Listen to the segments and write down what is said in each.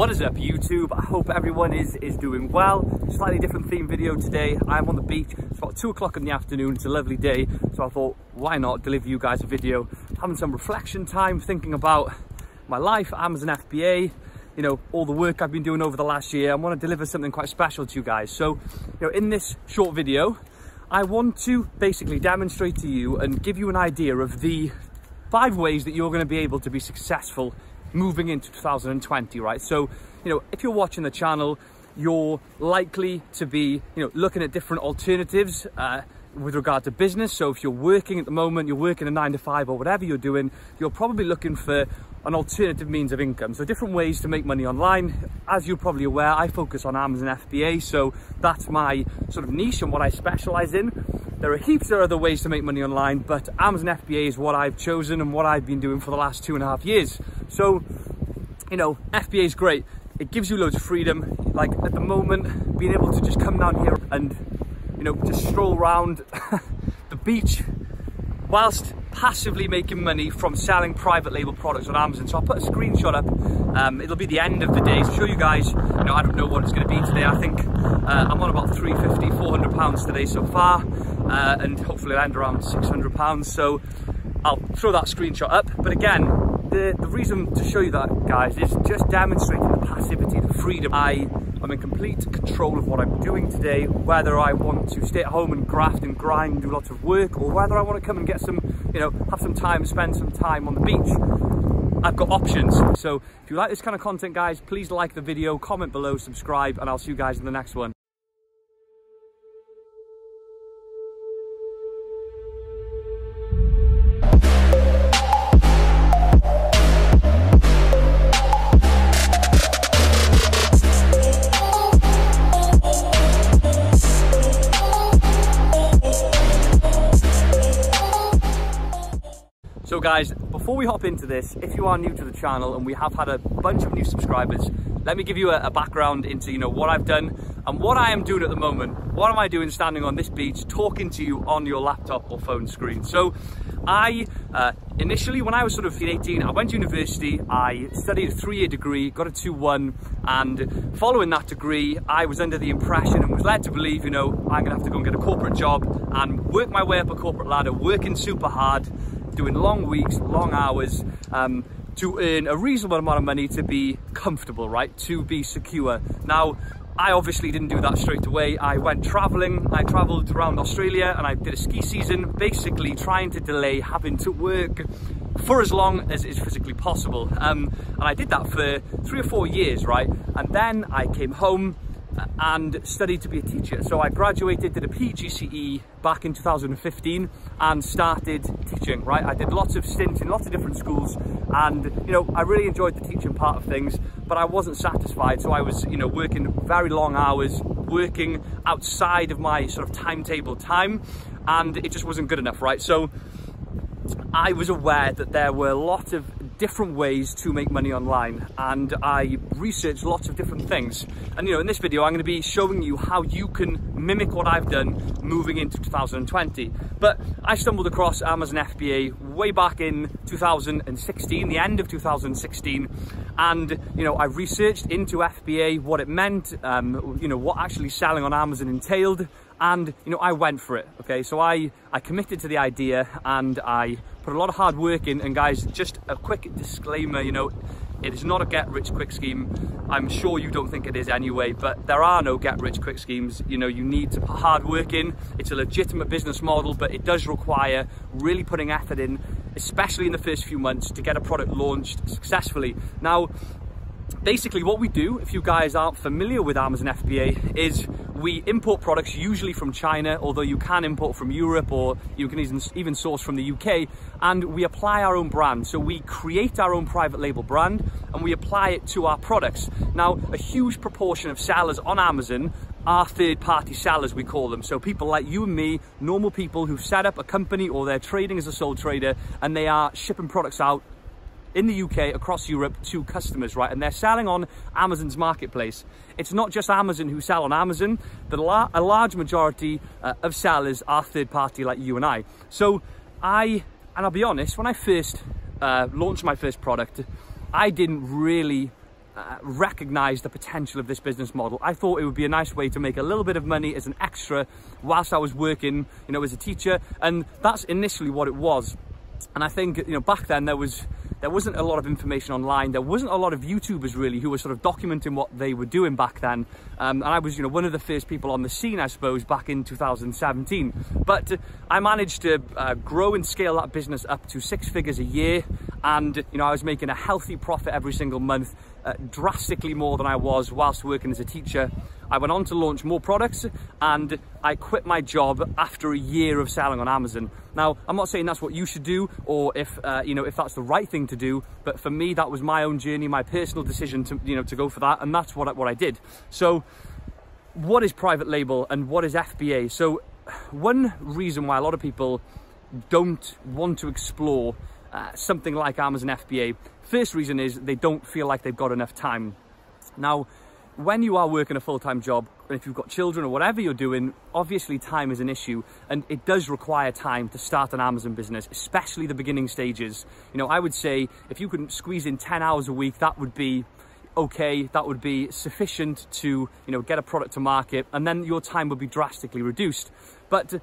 What is up YouTube? I hope everyone is doing well. Slightly different theme video today. I'm on the beach. It's about 2 o'clock in the afternoon. It's a lovely day. So I thought, why not deliver you guys a video, having some reflection time, thinking about my life, Amazon FBA, you know, all the work I've been doing over the last year. I want to deliver something quite special to you guys. So, you know, in this short video, I want to basically demonstrate to you and give you an idea of the 5 ways that you're going to be able to be successful moving into 2020, right? So, you know, if you're watching the channel, you're likely to be, you know, looking at different alternatives with regard to business. So if you're working at the moment, you're working a 9 to 5 or whatever you're doing, you're probably looking for an alternative means of income. So different ways to make money online. As you're probably aware, I focus on Amazon FBA, so that's my sort of niche and what I specialize in. There are heaps of other ways to make money online, but Amazon FBA is what I've chosen and what I've been doing for the last 2.5 years. So, you know, FBA is great. It gives you loads of freedom. Like at the moment, being able to just come down here and, you know, just stroll around the beach whilst passively making money from selling private label products on Amazon. So I'll put a screenshot up. It'll be the end of the day to show you guys, you know, I don't know what it's going to be today. I think I'm on about 350, 400 pounds today so far, and hopefully I'll end around 600 pounds. So I'll throw that screenshot up. But again, the reason to show you that, guys, is just demonstrating the passivity, the freedom. I'm in complete control of what I'm doing today, whether I want to stay at home and graft and grind and do lots of work, or whether I want to come and get some, you know, have some time, spend some time on the beach. I've got options. So if you like this kind of content, guys, please like the video, comment below, subscribe, and I'll see you guys in the next one. So guys, before we hop into this, if you are new to the channel, and we have had a bunch of new subscribers, let me give you a background into, you know, what I've done and what I am doing at the moment. What am I doing standing on this beach talking to you on your laptop or phone screen? So I initially, when I was sort of 18, I went to university. I studied a 3-year degree, got a 2-1, and following that degree, I was under the impression and was led to believe, you know, I'm gonna have to go and get a corporate job and work my way up a corporate ladder, working super hard, doing long weeks, long hours, to earn a reasonable amount of money to be comfortable, right? To be secure. Now, I obviously didn't do that straight away. I went traveling. I traveled around Australia and I did a ski season, basically trying to delay having to work for as long as is physically possible. And I did that for 3 or 4 years, right? And then I came home and studied to be a teacher. So I graduated, did a PGCE back in 2015 and started teaching, right? I did lots of stints in lots of different schools, and, you know, I really enjoyed the teaching part of things, but I wasn't satisfied. So I was, you know, working very long hours, working outside of my sort of timetable time, and it just wasn't good enough, right? So I was aware that there were a lot of different ways to make money online, and I researched lots of different things. And, you know, in this video, I'm going to be showing you how you can mimic what I've done moving into 2020. But I stumbled across Amazon FBA way back in 2016, the end of 2016. And, you know, I researched into FBA, what it meant, you know, what actually selling on Amazon entailed. And, you know, I went for it, okay? So I committed to the idea and I put a lot of hard work in. And guys, just a quick disclaimer, you know, it is not a get-rich-quick scheme. I'm sure you don't think it is anyway, but there are no get-rich-quick schemes. You know, you need to put hard work in. It's a legitimate business model, but it does require really putting effort in, especially in the first few months, to get a product launched successfully. Now, basically what we do, if you guys aren't familiar with Amazon FBA, is we import products usually from China, although you can import from Europe, or you can even source from the UK, and we apply our own brand. So we create our own private label brand and we apply it to our products. Now, a huge proportion of sellers on Amazon are third-party sellers, we call them. So people like you and me, normal people who've set up a company or they're trading as a sole trader, and they are shipping products out in the UK, across Europe, to customers, right? And they're selling on Amazon's marketplace. It's not just Amazon who sell on Amazon, but a large majority of sellers are third party like you and I. So I'll be honest, when I first launched my first product, I didn't really recognized the potential of this business model. I thought it would be a nice way to make a little bit of money as an extra whilst I was working, you know, as a teacher, and that's initially what it was. And I think, you know, back then there wasn't a lot of information online. There wasn't a lot of YouTubers really who were sort of documenting what they were doing back then. And I was, you know, one of the first people on the scene, I suppose, back in 2017. But I managed to grow and scale that business up to 6 figures a year. And, you know, I was making a healthy profit every single month, drastically more than I was whilst working as a teacher. I went on to launch more products, and I quit my job after a year of selling on Amazon. Now, I'm not saying that's what you should do, or if you know, if that's the right thing to do, but for me, that was my own journey, my personal decision to, you know, to go for that, and that's what I did. So, what is private label and what is FBA? So, one reason why a lot of people don't want to explore something like Amazon FBA, first reason is they don't feel like they've got enough time. Now, when you are working a full-time job, and if you've got children or whatever you're doing, obviously time is an issue, and it does require time to start an Amazon business, especially the beginning stages. You know, I would say if you could squeeze in 10 hours a week, that would be okay, that would be sufficient to, you know, get a product to market, and then your time would be drastically reduced. But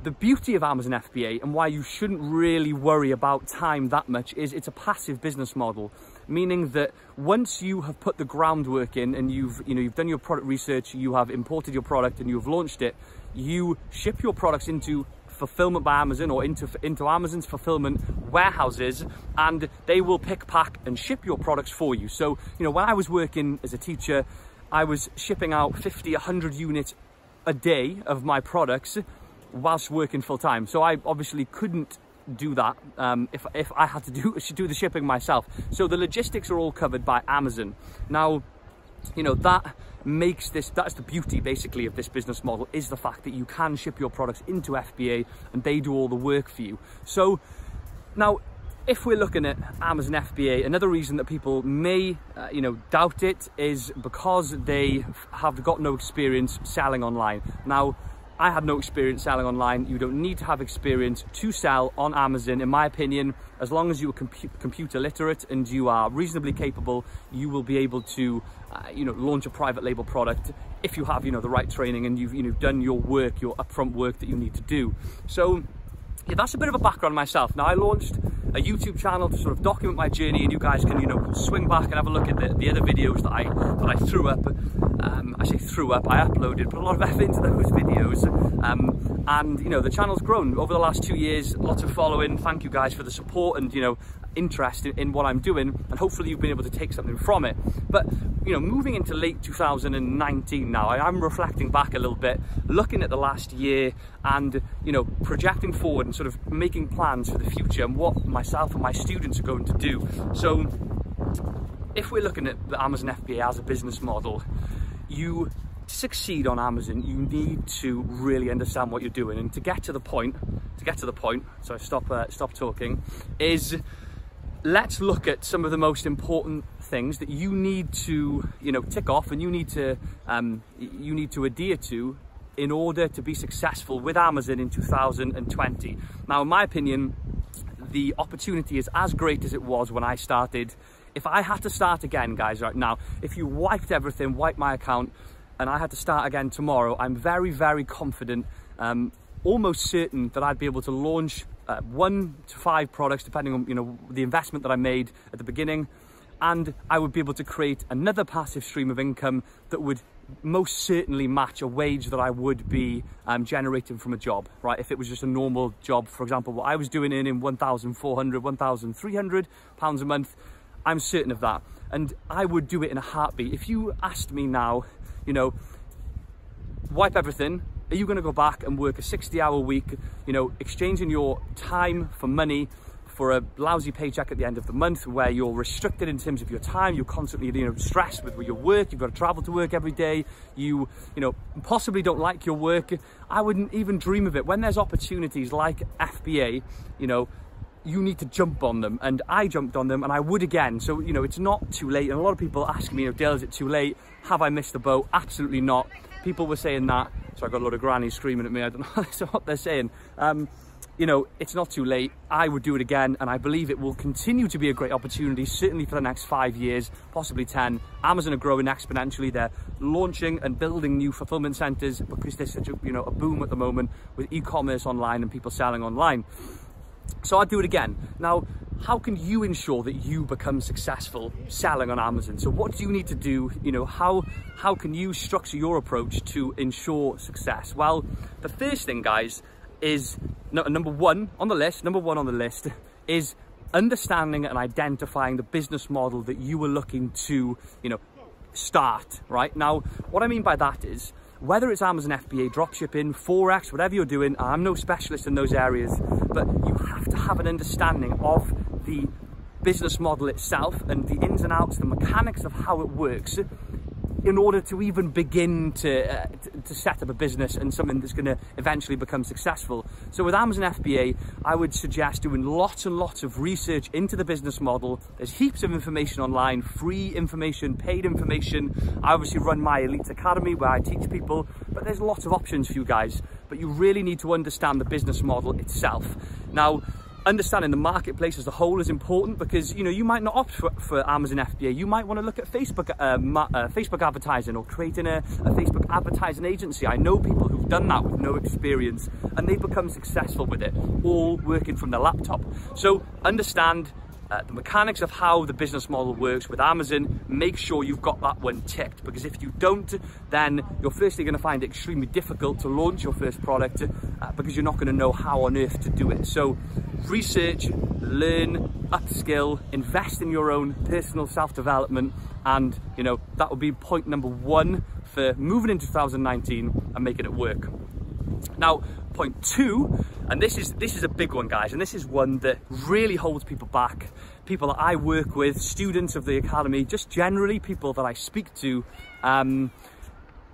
the beauty of Amazon FBA, and why you shouldn't really worry about time that much, is it's a passive business model, meaning that once you have put the groundwork in and you've done your product research, you have imported your product and you've launched it, you ship your products into fulfillment by Amazon or into Amazon's fulfillment warehouses, and they will pick, pack and ship your products for you. So, you know, when I was working as a teacher, I was shipping out 50, 100 units a day of my products whilst working full time. So I obviously couldn't do that if I had to do the shipping myself. So the logistics are all covered by Amazon. Now, you know, that's the beauty basically of this business model, is the fact that you can ship your products into FBA and they do all the work for you. So now, if we're looking at Amazon FBA, another reason that people may you know, doubt it is because they have got no experience selling online. Now, I had no experience selling online. You don't need to have experience to sell on Amazon, in my opinion. As long as you are computer literate and you are reasonably capable, you will be able to, you know, launch a private label product if you have, you know, the right training and you've done your work, your upfront work that you need to do. So, yeah, that's a bit of a background on myself. Now, I launched a YouTube channel to sort of document my journey, and you guys can, you know, swing back and have a look at the other videos that I threw up. I say threw up, I uploaded, put a lot of effort into those videos, and, you know, the channel's grown over the last 2 years, lots of following. Thank you guys for the support and, you know, interest in what I'm doing, and hopefully you've been able to take something from it. But, you know, moving into late 2019 now, I'm reflecting back a little bit, looking at the last year and, you know, projecting forward and sort of making plans for the future and what myself and my students are going to do. So if we're looking at the Amazon FBA as a business model, to succeed on Amazon, you need to really understand what you're doing. And to get to the point, so stop talking, is let's look at some of the most important things that you need to, you know, tick off, and you need to adhere to in order to be successful with Amazon in 2020. Now, in my opinion, the opportunity is as great as it was when I started. If I had to start again, guys, right now, if you wiped everything, wiped my account, and I had to start again tomorrow, I'm very, very confident, almost certain that I'd be able to launch 1 to 5 products, depending on, you know, the investment that I made at the beginning, and I would be able to create another passive stream of income that would most certainly match a wage that I would be generating from a job, right? If it was just a normal job, for example, what I was doing in 1,400, 1,300 pounds a month, I'm certain of that, and I would do it in a heartbeat. If you asked me now, you know, wipe everything, are you going to go back and work a 60-hour week, you know, exchanging your time for money for a lousy paycheck at the end of the month, where you're restricted in terms of your time, you're constantly, you know, stressed with your work, you've got to travel to work every day, you know, possibly don't like your work? I wouldn't even dream of it. When there's opportunities like FBA, you know, you need to jump on them, and I jumped on them, and I would again. So, you know, it's not too late. And a lot of people ask me, you know, Dale, is it too late? Have I missed the boat? Absolutely not. People were saying that. So I got a lot of grannies screaming at me. I don't know what they're saying. you know, it's not too late. I would do it again, and I believe it will continue to be a great opportunity, certainly for the next 5 years, possibly 10. Amazon are growing exponentially. They're launching and building new fulfillment centers because there's such a, you know, a boom at the moment with e-commerce online and people selling online. So I'd do it again. Now, how can you ensure that you become successful selling on Amazon? So what do you need to do? You know, how can you structure your approach to ensure success? Well, the first thing, guys, is number one on the list is understanding and identifying the business model that you are looking to, you know, start, right? Now, what I mean by that is, whether it's Amazon FBA, dropshipping, Forex, whatever you're doing, I'm no specialist in those areas, but you have to have an understanding of the business model itself and the ins and outs, the mechanics of how it works, in order to even begin to set up a business and something that's going to eventually become successful. So with Amazon FBA, I would suggest doing lots and lots of research into the business model. There's heaps of information online, free information, paid information. I obviously run my Elite Academy where I teach people, but there's lots of options for you guys. But you really need to understand the business model itself. Now, understanding the marketplace as a whole is important, because, you know, you might not opt for Amazon FBA. You might want to look at Facebook Facebook advertising, or creating a Facebook advertising agency. I know people who've done that with no experience, and they've become successful with it, all working from their laptop. So understand the mechanics of how the business model works with Amazon. Make sure you've got that one ticked, because if you don't, then you're firstly going to find it extremely difficult to launch your first product, because you're not going to know how on earth to do it. So research, learn, upskill, invest in your own personal self-development, and, you know, that will be point number one for moving into 2019 and making it work. Now, point two, and this is a big one, guys, and this is one that really holds people back. People that I work with, students of the academy, just generally people that I speak to,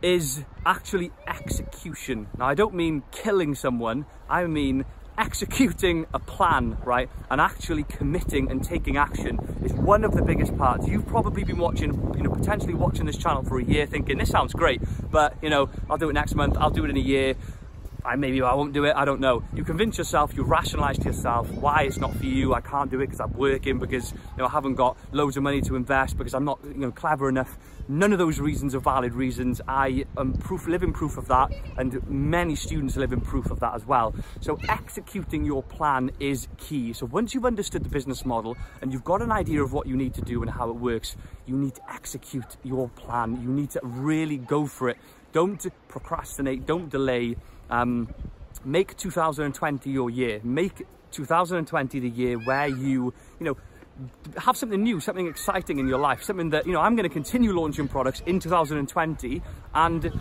is actually execution. Now, I don't mean killing someone, I mean executing a plan, right? And actually committing and taking action is one of the biggest parts. You've probably been watching, you know, potentially watching this channel for a year thinking, this sounds great, but, you know, I'll do it next month, I'll do it in a year. Maybe I won't do it, I don't know. You convince yourself, you rationalize to yourself why it's not for you. I can't do it because I'm working, because, you know, I haven't got loads of money to invest, because I'm not, you know, clever enough. None of those reasons are valid reasons. I am living proof of that, and many students live in proof of that as well. So executing your plan is key. So once you've understood the business model and you've got an idea of what you need to do and how it works, you need to execute your plan. You need to really go for it. Don't procrastinate, don't delay. Make 2020 your year. Make 2020 the year where you know, have something new, something exciting in your life, something that, you know, I'm going to continue launching products in 2020, and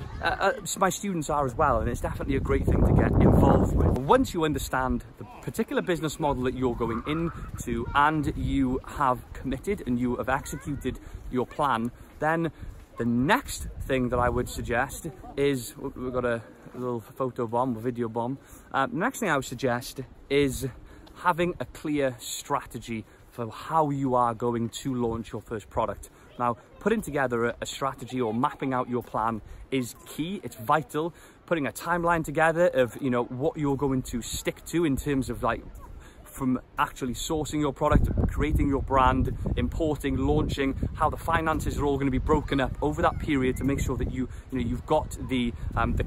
my students are as well, and it's definitely a great thing to get involved with. Once you understand the particular business model that you're going into, and you have committed and you have executed your plan, then the next thing that I would suggest is, we've got a little photo bomb or video bomb. The next thing I would suggest is having a clear strategy for how you are going to launch your first product. Now, putting together a strategy or mapping out your plan is key. It's vital. Putting a timeline together of, you know, what you're going to stick to in terms of, like, from actually sourcing your product, creating your brand, importing, launching, how the finances are all going to be broken up over that period to make sure that you've got the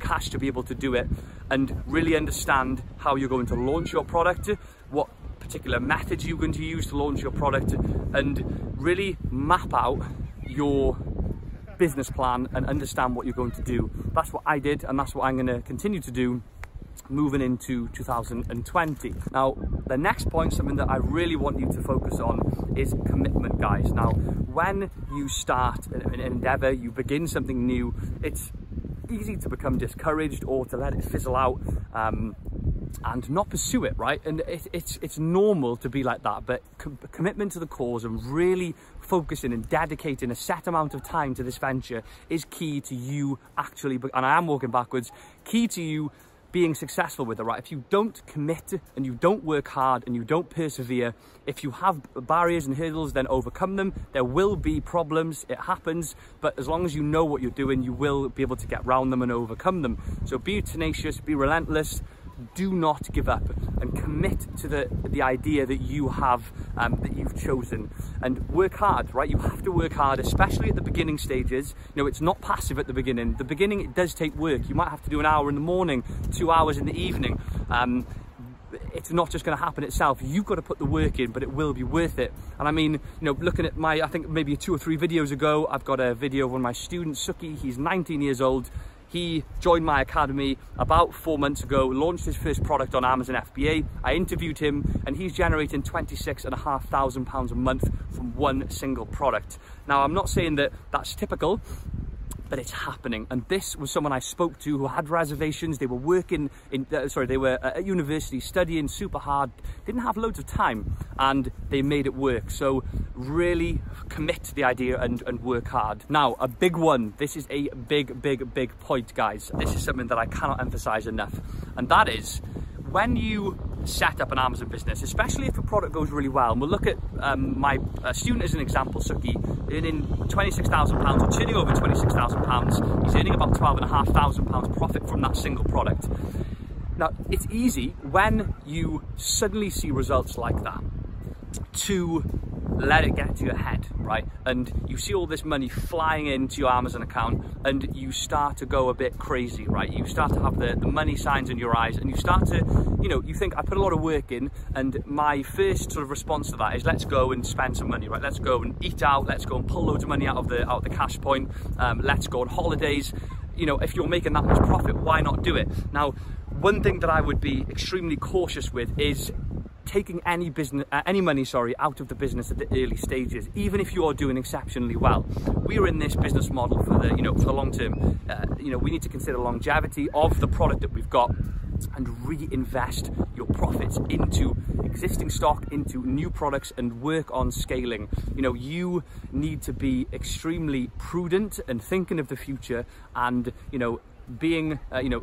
cash to be able to do it, and really understand how you're going to launch your product, what particular methods you're going to use to launch your product, and really map out your business plan and understand what you're going to do. That's what I did, and that's what I'm going to continue to do moving into 2020. Now, the next point, something that I really want you to focus on, is commitment, guys. Now, when you start an endeavor, you begin something new, it's easy to become discouraged or to let it fizzle out and not pursue it, right? And it's normal to be like that, but commitment to the cause and really focusing and dedicating a set amount of time to this venture is key to you actually, and I am walking backwards, key to you being successful with it, right? If you don't commit and you don't work hard and you don't persevere, if you have barriers and hurdles, then overcome them. There will be problems, it happens, but as long as you know what you're doing, you will be able to get around them and overcome them. So be tenacious, be relentless, do not give up and commit to the idea that you have, that you've chosen, and work hard, right? You have to work hard, especially at the beginning stages. You know, it's not passive at the beginning. The beginning, it does take work. You might have to do an hour in the morning, 2 hours in the evening. It's not just going to happen itself. You've got to put the work in, but it will be worth it. And I mean, you know, looking at I think maybe 2 or 3 videos ago, I've got a video of one of my students, Suki. He's 19 years old. He joined my academy about 4 months ago, launched his first product on Amazon FBA. I interviewed him, and he's generating £26,500 a month from one single product. Now, I'm not saying that that's typical, but it's happening. And this was someone I spoke to who had reservations. They were working in, they were at university studying super hard, didn't have loads of time, and they made it work. So really commit to the idea and work hard. Now, a big one. This is a big point, guys. This is something that I cannot emphasize enough. And that is, when you set up an Amazon business, especially if a product goes really well, and we'll look at my student as an example, Suki, earning £26,000 or turning over £26,000. He's earning about £12,500 profit from that single product. Now, it's easy when you suddenly see results like that to let it get to your head, right? And you see all this money flying into your Amazon account, and you start to go a bit crazy, right? You start to have the money signs in your eyes, and you start to, you know, you think, I put a lot of work in, and my first sort of response to that is, let's go and spend some money, right? Let's go and eat out, let's go and pull loads of money out of the cash point, let's go on holidays. You know, if you're making that much profit, why not do it? Now, one thing that I would be extremely cautious with is taking any money out of the business at the early stages, even if you are doing exceptionally well. We are in this business model for the long term. We need to consider longevity of the product that we've got and reinvest your profits into existing stock, into new products, and work on scaling. You know, you need to be extremely prudent and thinking of the future, and being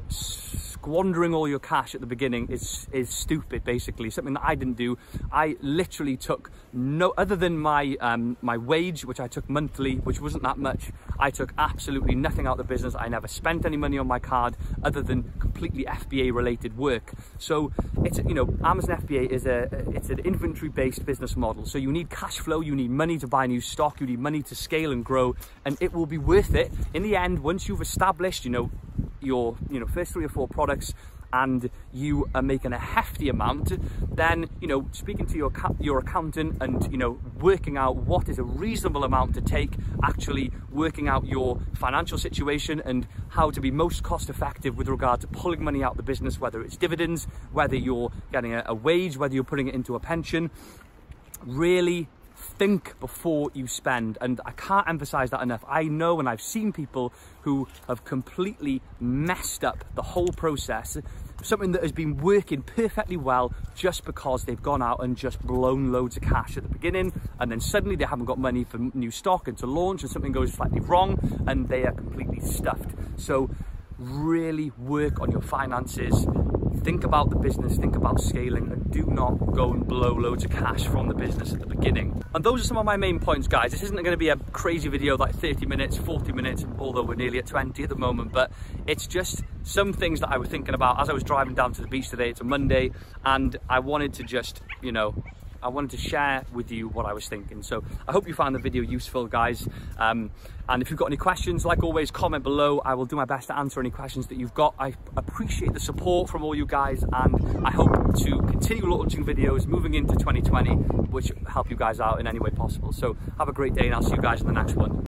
squandering all your cash at the beginning is stupid, basically. Something that I didn't do. I literally took no, other than my my wage, which I took monthly, which wasn't that much, I took absolutely nothing out of the business. I never spent any money on my card other than completely FBA related work. So it's, Amazon FBA is it's an inventory based business model. So you need cash flow, you need money to buy new stock, you need money to scale and grow, and it will be worth it in the end once you've established, your first 3 or 4 products, and you are making a hefty amount. Then speaking to your accountant and working out what is a reasonable amount to take, actually working out your financial situation and how to be most cost effective with regard to pulling money out of the business, whether it's dividends, whether you're getting a wage, whether you're putting it into a pension. Really think before you spend, and I can't emphasize that enough. I know, and I've seen people who have completely messed up the whole process, something that has been working perfectly well, just because they've gone out and just blown loads of cash at the beginning, and then suddenly they haven't got money for new stock and to launch, and something goes slightly wrong and they are completely stuffed. So really work on your finances. Think about the business, think about scaling, and do not go and blow loads of cash from the business at the beginning. And those are some of my main points, guys. This isn't going to be a crazy video like 30 minutes, 40 minutes, although we're nearly at 20 at the moment, but it's just some things that I was thinking about as I was driving down to the beach today. It's a Monday, and I wanted to just, I wanted to share with you what I was thinking. So I hope you found the video useful, guys. And if you've got any questions, like always, comment below. I will do my best to answer any questions that you've got. I appreciate the support from all you guys, and I hope to continue launching videos moving into 2020, which help you guys out in any way possible. So have a great day, and I'll see you guys in the next one.